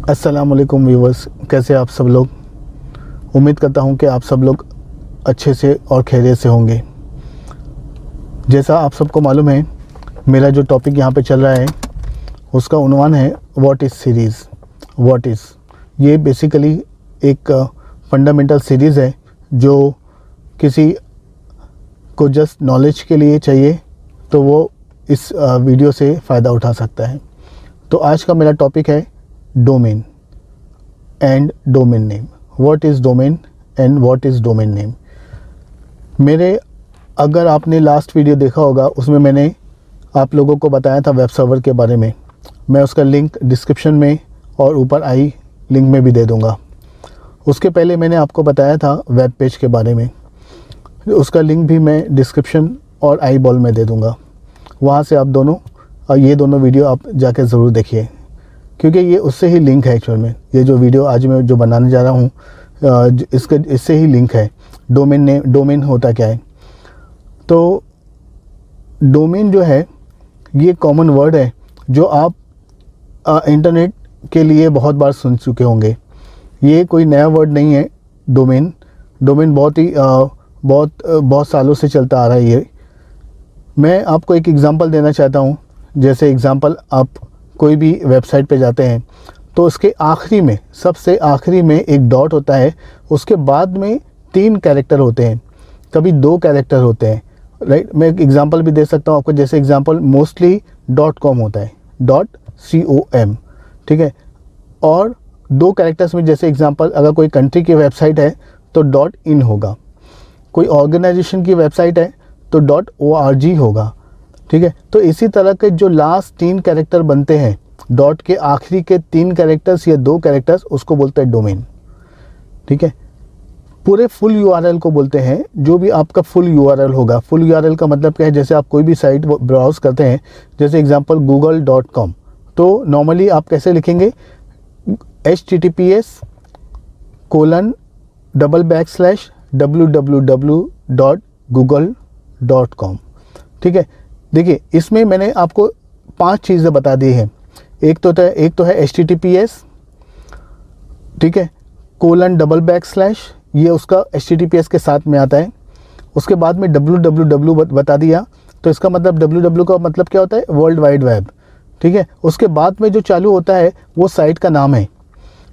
अस्सलाम वालेकुम व्यूवर्स, कैसे आप सब लोग। उम्मीद करता हूं कि आप सब लोग अच्छे से और खैरियत से होंगे। जैसा आप सबको मालूम है, मेरा जो टॉपिक यहां पे चल रहा है उसका उन्वान है what is series. What is ये बेसिकली एक फंडामेंटल सीरीज़ है जो किसी को जस्ट नॉलेज के लिए चाहिए तो वो इस वीडियो से फ़ायदा उठा सकता है। तो आज का मेरा टॉपिक है domain and domain name. What is domain and what is domain name. मेरे अगर आपने लास्ट वीडियो देखा होगा, उसमें मैंने आप लोगों को बताया था वेब सर्वर के बारे में। मैं उसका लिंक डिस्क्रिप्शन में और ऊपर आई लिंक में भी दे दूंगा। उसके पहले मैंने आपको बताया था वेब पेज के बारे में, उसका लिंक भी मैं डिस्क्रिप्शन और आई बॉल में दे दूंगा। वहाँ से आप ये दोनों वीडियो आप जाके ज़रूर देखिए, क्योंकि ये उससे ही लिंक है। एक्चुअल में ये जो वीडियो आज मैं जो बनाने जा रहा हूँ इससे ही लिंक है। डोमेन होता क्या है। तो डोमेन जो है ये कॉमन वर्ड है जो आप इंटरनेट के लिए बहुत बार सुन चुके होंगे। ये कोई नया वर्ड नहीं है। डोमेन बहुत सालों से चलता आ रहा है। ये मैं आपको एक एग्ज़ाम्पल देना चाहता हूँ। जैसे एग्ज़ाम्पल, आप कोई भी वेबसाइट पे जाते हैं तो उसके आखिरी में, सबसे आखिरी में एक डॉट होता है। उसके बाद में 3 कैरेक्टर होते हैं, कभी 2 कैरेक्टर होते हैं, राइट। मैं एक एग्ज़ाम्पल भी दे सकता हूँ आपको। जैसे एग्ज़ाम्पल मोस्टली .com होता है, .com, ठीक है। और 2 कैरेक्टर्स में, जैसे एग्ज़ाम्पल अगर कोई कंट्री की वेबसाइट है तो .in होगा, कोई ऑर्गेनाइजेशन की वेबसाइट है तो .org होगा, ठीक है। तो इसी तरह के जो लास्ट 3 कैरेक्टर बनते हैं, डॉट के आखिरी के 3 कैरेक्टर्स या 2 कैरेक्टर्स, उसको बोलते हैं डोमेन, ठीक है। पूरे फुल URL को बोलते हैं। जो भी आपका फुल URL होगा, फुल URL का मतलब क्या है, जैसे आप कोई भी साइट ब्राउज़ करते हैं, जैसे एग्जांपल google.com, तो नॉर्मली आप कैसे लिखेंगे, https://www.google.com, ठीक है। देखिए, इसमें मैंने आपको 5 चीज़ें बता दी हैं। एक तो है https, ठीक है, :/ ये उसका https के साथ में आता है। उसके बाद में www बता दिया, तो इसका मतलब www का मतलब क्या होता है, वर्ल्ड वाइड वेब, ठीक है। उसके बाद में जो चालू होता है वो साइट का नाम है,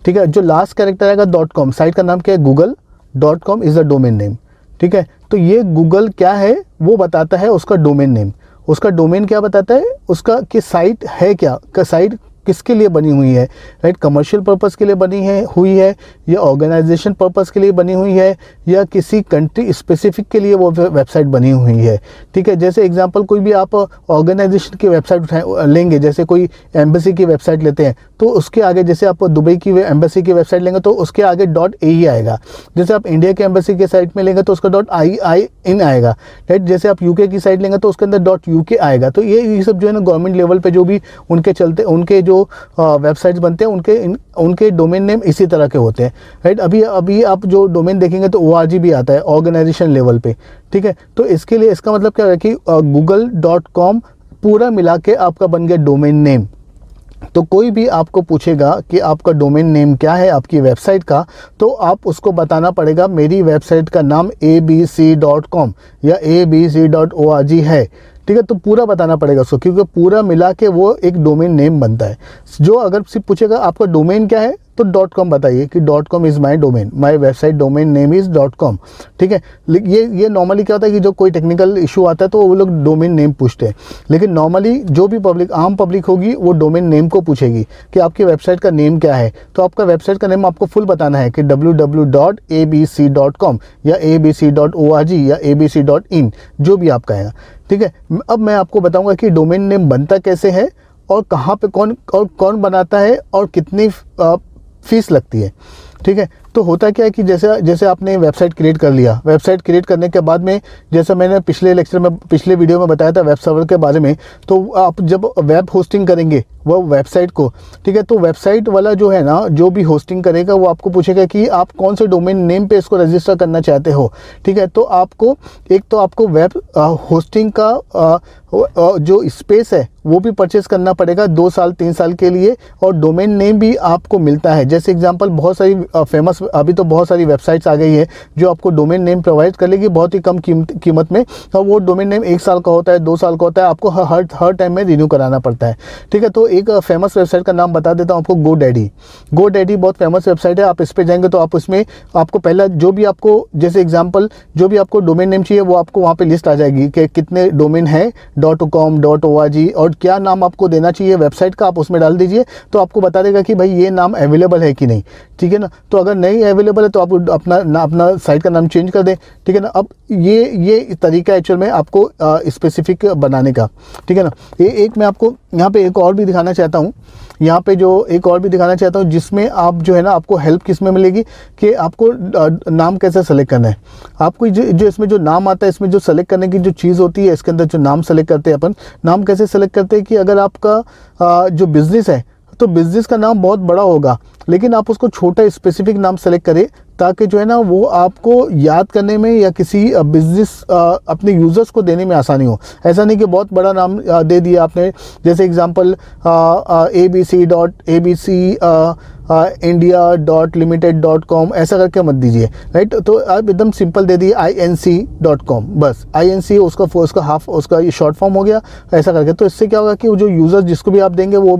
ठीक है। जो लास्ट कैरेक्टर आएगा .com, साइट का नाम क्या है, google.com is the domain name, ठीक है। तो ये गूगल क्या है वो बताता है उसका डोमेन नेम। उसका डोमेन क्या बताता है, उसका कि साइट है क्या, साइट किसके लिए बनी हुई है, राइट। कमर्शियल पर्पस के लिए हुई है या ऑर्गेनाइजेशन पर्पस के लिए बनी हुई है या किसी कंट्री स्पेसिफिक के लिए वो वेबसाइट बनी हुई है, ठीक है। जैसे एग्जांपल, कोई भी आप ऑर्गेनाइजेशन की वेबसाइट लेंगे, जैसे कोई एम्बेसी की वेबसाइट लेते हैं तो उसके आगे, जैसे आप दुबई की एम्बेसी की वेबसाइट लेंगे तो उसके आगे .ae आएगा। जैसे आप इंडिया के एम्बेसी की साइट में लेंगे तो उसका .in आएगा, राइट। जैसे आप यूके की साइट लेंगे तो उसके अंदर .uk आएगा। तो ये सब जो है ना, गवर्नमेंट लेवल पे जो भी उनके चलते, उनके जो वेबसाइट्स बनते हैं, उनके डोमेन नेम इसी तरह के होते हैं, राइट। अभी आप जो डोमेन देखेंगे तो org भी आता है ऑर्गेनाइजेशन लेवल पे, ठीक है। तो इसके लिए इसका मतलब क्या है कि google.com पूरा मिला के आपका बन गया डोमेन नेम। तो कोई भी आपको पूछेगा कि आपका डोमेन नेम क्या है आपकी वेबसाइट का, तो आप उसको बताना पड़ेगा मेरी वेबसाइट का नाम abc.com या abc.org है, ठीक है। तो पूरा बताना पड़ेगा उसको, क्योंकि पूरा मिला के वो एक डोमेन नेम बनता है। जो अगर सिर्फ पूछेगा आपका डोमेन क्या है तो .com बताइए कि .com is my domain, my website domain name is .com, ठीक है। ये नॉर्मली क्या होता है कि जो कोई टेक्निकल इशू आता है तो वो लोग डोमेन नेम पूछते हैं। लेकिन नॉर्मली जो भी आम पब्लिक होगी वो डोमेन नेम को पूछेगी कि आपकी वेबसाइट का नेम क्या है। तो आपका वेबसाइट का नेम आपको फुल बताना है कि www.abc.com या abc.org या abc.in, जो भी आपका है, ठीक है। अब मैं आपको बताऊंगा कि डोमेन नेम बनता कैसे है और कहाँ पे कौन बनाता है और कितनी फीस लगती है, ठीक है। तो होता क्या है कि जैसे आपने वेबसाइट क्रिएट कर लिया, वेबसाइट क्रिएट करने के बाद में जैसे मैंने पिछले वीडियो में बताया था वेब सर्वर के बारे में, तो आप जब वेब होस्टिंग करेंगे वो वेबसाइट को, ठीक है, तो वेबसाइट वाला जो है ना, जो भी होस्टिंग करेगा वो आपको पूछेगा कि आप कौन से डोमेन नेम पे इसको रजिस्टर करना चाहते हो, ठीक है। तो आपको वेब होस्टिंग का जो स्पेस है वो भी परचेस करना पड़ेगा 2 साल 3 साल के लिए, और डोमेन नेम भी आपको मिलता है। जैसे एग्जांपल बहुत सारी फेमस अभी तो बहुत सारी वेबसाइट्स आ गई है जो आपको डोमेन नेम प्रोवाइड कर लेगी बहुत ही कम कीमत में, और वो डोमेन नेम 1 साल का होता है, 2 साल का होता है, आपको हर टाइम में रिन्यू कराना पड़ता है, ठीक है। तो एक फेमस वेबसाइट का नाम बता देता हूँ आपको, GoDaddy बहुत फेमस वेबसाइट है। आप इस पर जाएंगे तो आप उसमें आपको पहला जो भी आपको जैसे एग्जांपल जो भी आपको डोमेन नेम चाहिए वो आपको वहाँ पे लिस्ट आ जाएगी कि कितने डोमेन है, .com, .org, और क्या नाम आपको देना चाहिए वेबसाइट का, आप उसमें डाल दीजिए तो आपको बता देगा कि भाई ये नाम अवेलेबल है कि नहीं, ठीक है ना। तो अगर नहीं अवेलेबल है तो आप अपना साइट का नाम चेंज कर दें, ठीक है ना। अब ये तरीका एक्चुअल में आपको स्पेसिफिक बनाने का, ठीक है ना। ये एक मैं आपको यहाँ पे एक और भी दिखाना चाहता हूँ, जिसमें आप जो है ना आपको हेल्प किस में मिलेगी कि आपको नाम कैसे सेलेक्ट करना है। आपको जो इसमें जो नाम आता है, इसमें जो सेलेक्ट करने की जो चीज़ होती है, इसके अंदर जो नाम सेलेक्ट करते हैं अपन, नाम कैसे सेलेक्ट करते हैं कि अगर आपका जो बिज़नेस है तो बिज़नेस का नाम बहुत बड़ा होगा, लेकिन आप उसको छोटा स्पेसिफिक नाम सेलेक्ट करें ताकि जो है ना वो आपको याद करने में या किसी बिज़नेस अपने यूज़र्स को देने में आसानी हो। ऐसा नहीं कि बहुत बड़ा नाम दे दिया आपने, जैसे एग्जांपल abc.india.limited.com ऐसा करके मत दीजिए, राइट। तो आप एकदम सिंपल दे दिए inc.com, बस inc उसका शॉर्ट फॉर्म हो गया ऐसा करके। तो इससे क्या होगा कि जो यूज़र जिसको भी आप देंगे वो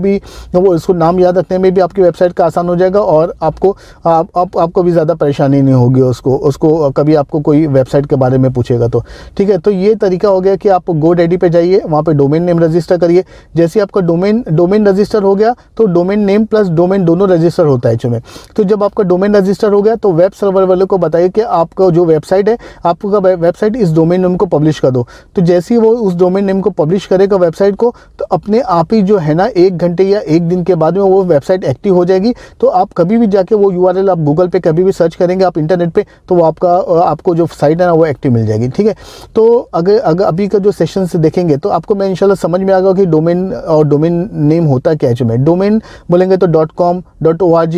इसको नाम याद रखने में भी आपकी वेबसाइट का आसान हो जाएगा, और आपको भी ज़्यादा परेशानी नहीं होगी उसको कभी आपको कोई वेबसाइट के बारे में पूछेगा तो, ठीक है। तो ये तरीका हो गया कि आप GoDaddy पे जाइए, वहाँ पे डोमेन नेम रजिस्टर करिए। जैसे आपका डोमेन रजिस्टर हो गया तो डोमेन नेम प्लस डोमेन दोनों रजिस्टर होता है इसमें। तो जब आपका डोमेन रजिस्टर हो गया तो वेब सर्वर वाले को बताइए कि आपका जो वेबसाइट है, आपका वेबसाइट इस डोमेन नेम को पब्लिश कर दो। तो जैसे ही वो उस डोमेन नेम को पब्लिश करेगा वेबसाइट को, तो अपने आप ही जो है ना 1 घंटे या 1 दिन के बाद में वो वेबसाइट एक्टिव हो जाएगी। तो आप कभी भी जाके वो URL आप गूगल पे कभी भी सर्च करेंगे आप इंटरनेट पे, तो वो आपको जो साइट है ना वो एक्टिव मिल जाएगी, ठीक है। तो अगर अभी का जो सेशन से देखेंगे तो आपको मैं इंशाल्लाह समझ में आ गया कि डोमेन और डोमेन नेम होता क्या है। डोमेन बोलेंगे तो .com, .org,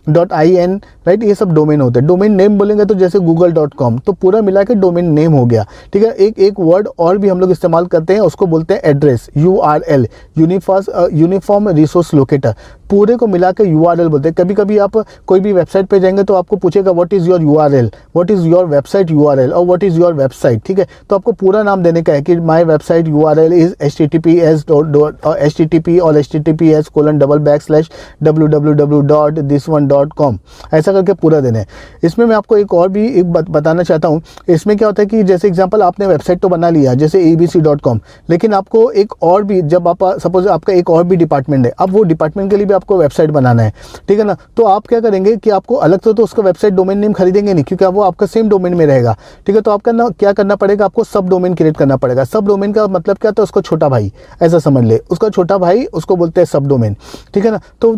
.in, राइट, ये सब डोमेन होते हैं। डोमेन नेम बोलेंगे तो जैसे google.com, तो पूरा मिला के डोमेन नेम हो गया, ठीक है। एक वर्ड और भी हम लोग इस्तेमाल करते हैं, उसको बोलते हैं address, URL, uniform resource locator, पूरे को मिला के URL बोलते हैं। कभी कभी आप कोई भी वेबसाइट पे जाएंगे तो आपको पूछेगा what is your URL, what is your website URL, और व्हाट इज़ योर वेबसाइट, ठीक है। तो आपको पूरा नाम देने का है कि my website URL is https://www.this1.com, ऐसा करके पूरा देना है। इसमें मैं आपको एक और भी बताना चाहता हूँ। इसमें क्या होता है कि जैसे एग्जांपल आपने वेबसाइट तो बना लिया जैसे abc.com, लेकिन आपको एक और भी, जब आप सपोज आपका एक और भी डिपार्टमेंट है, अब वो डिपार्टमेंट के लिए भी आपको वेबसाइट बनाना है, ठीक है ना। तो आप क्या करेंगे कि आपको अलग से तो उसका वेबसाइट डोमेन नेम खरीदेंगे नहीं, क्योंकि वो आपका सेम डोमेन में रहेगा, ठीक है। तो आपका क्या करना पड़ेगा, आपको सब डोमेन क्रिएट करना पड़ेगा। सब डोमेन का मतलब क्या होता है, उसका छोटा भाई, ऐसा समझ ले, उसका छोटा भाई, उसको बोलते हैं सब डोमेन, ठीक है ना। तो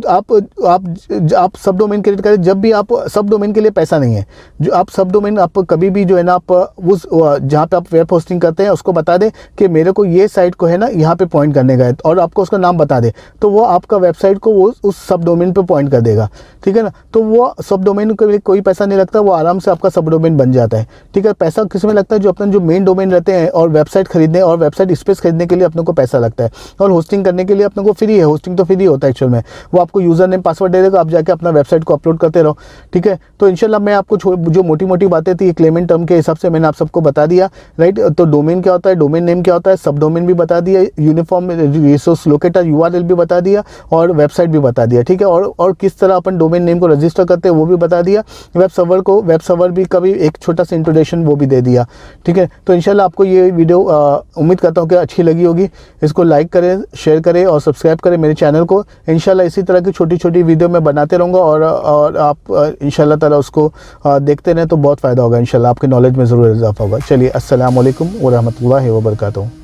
आप सब डोमेन क्रिएट करें। जब भी आप सब डोमेन के लिए पैसा नहीं है, जो आप सब डोमेन आप कभी भी जो है ना आप उस जहाँ पे आप वेब होस्टिंग करते हैं उसको बता दें कि मेरे को ये साइट को है ना यहाँ पे पॉइंट करने का है, और आपको उसका नाम बता दे, तो वो आपका वेबसाइट को वो उस सब डोमेन पे पॉइंट कर देगा, ठीक है ना। तो वो सब डोमेन के लिए कोई पैसा नहीं लगता, वो आराम से आपका सब डोमेन बन जाता है, ठीक है। पैसा किस में लगता है, जो अपने जो मेन डोमेन रहते हैं और वेबसाइट खरीदने और वेबसाइट स्पेस खरीदने के लिए अपने को पैसा लगता है, और होस्टिंग करने के लिए अपने को फ्री है। होस्टिंग तो फ्री होता है एक्चुअल में, वो आपको यूजर नेम पासवर्ड दे देगा, आप जाके अपना वेबसाइट को अपलोड करते रहो, ठीक है। तो इंशाल्लाह मैं आपको जो मोटी मोटी बातें थी क्लेमेंट टर्म के हिसाब से मैंने आप सबको बता दिया, राइट। तो डोमेन क्या होता है, डोमेन नेम क्या होता है, सब डोमेन भी बता दिया, यूनिफॉर्म रिसोर्स लोकेटर URL भी बता दिया, और वेबसाइट भी बता दिया, ठीक है। और किस तरह अपन डोमेन नेम को रजिस्टर करते हैं वो भी बता दिया। वेब सर्वर भी कभी एक छोटा सा इंट्रोडक्शन वो भी दे दिया, ठीक है। तो इंशाल्लाह आपको ये वीडियो उम्मीद करता हूँ कि अच्छी लगी होगी। इसको लाइक करें, शेयर करें और सब्सक्राइब करें मेरे चैनल को। इंशाल्लाह इसी तरह की छोटी छोटी वीडियो मैं बनाते रहूँगा, और आप इंशाल्लाह ताला उसको देखते रहें तो बहुत फ़ायदा होगा। इंशाल्लाह आपके नॉलेज में ज़रूर इजाफा होगा। चलिए, अस्सलाम वालेकुम व रहमतुल्लाहि व बरकातहू।